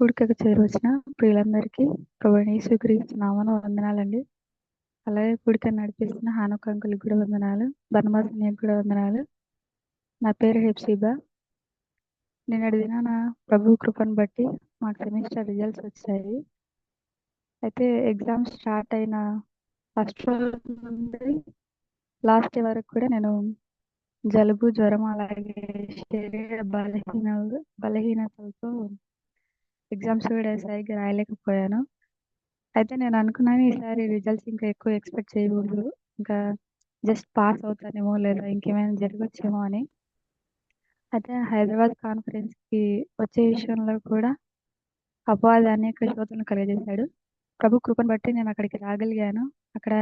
కూడికకు చేరువచ్చిన ప్రియులందరికీ ప్రభువైన యేసుక్రీస్తు నామమున వందనాలండి. అలాగే కూడికను నడిపిస్తున్న హానోక్ అంకుల్‌కి కూడా వందనాలు. బర్నబాస్ అన్నయ్యకి కూడా వందనాలు. నా పేరు హెప్సిబా. నిన్నటి దినాన ప్రభు కృపను బట్టి మాకు సెమిస్టర్ రిజల్ట్స్ వచ్చాయి. అయితే ఎగ్జామ్ స్టార్ట్ అయిన ఫస్ట్ రోజు నుండి లాస్ట్ డే వరకు కూడా నేను జలుబు, జ్వరం అలాగే శరీర బలహీనతలతో ఎగ్జామ్స్ కూడా సరిగ్గా రాయలేకపోయాను. అయితే నేను అనుకున్నాను ఈసారి రిజల్ట్స్ ఇంకా ఎక్కువ ఎక్స్‌పెక్ట్ చేయకూడదు. ఇంకా జస్ట్ పాస్ అవుతానేమో లేదా ఇంకేమైనా జరగొచ్చేమో అని. అయితే హైదరాబాద్ కాన్ఫరెన్స్‌కి వచ్చే విషయంలో కూడా అపవాది అనేక శోధనలు కలుగజేశాడు. ప్రభు కృపను బట్టి నేను అక్కడికి రాగలిగాను. అక్కడ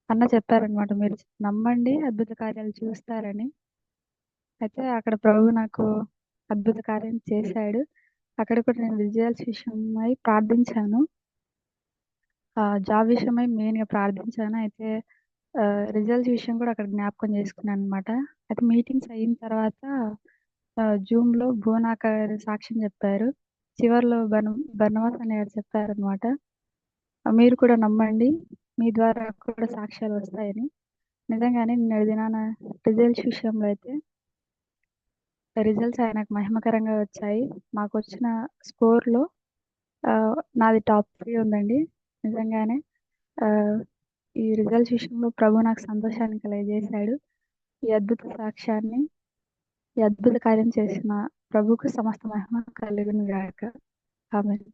అన్న చెప్పారనమాట, మీరు నమ్మండి అద్భుత కార్యాలు చూస్తారని. అయితే అక్కడ ప్రభు నాకు అద్భుత కార్యం చేశాడు. అక్కడ కూడా నేను రిజల్ట్స్ విషయమై ప్రార్థించాను. జాబ్ విషయమై మెయిన్‌గా ప్రార్థించాను. అయితే రిజల్ట్స్ విషయం కూడా అక్కడ జ్ఞాపకం చేసుకున్నాననమాట. అయితే మీటింగ్స్ అయిన తర్వాత జూమ్‌లో భువనాక గారు సాక్ష్యం చెప్పారు. చివర్లో బర్నబాస్ అన్నయ్య గారు చెప్పారనమాట, మీరు కూడా నమ్మండి, మీ ద్వారా కూడా సాక్ష్యాలు వస్తాయని. నిజంగానే నిన్నటి దినాన రిజల్ట్స్ విషయంలో అయితే రిజల్ట్స్ ఆయనకు మహిమకరంగా వచ్చాయి. మాకొచ్చిన స్కోర్‌లో నాది టాప్ 3 ఉందండి. నిజంగానే ఆహ్, ఈ రిజల్ట్స్ విషయంలో ప్రభు నాకు సంతోషాన్ని కలుగజేశాడు. ఈ అద్భుత సాక్ష్యాన్ని, ఈ అద్భుత కార్యం చేసిన ప్రభువుకు సమస్త మహిమ కలుగును గాక. ఆమేన్.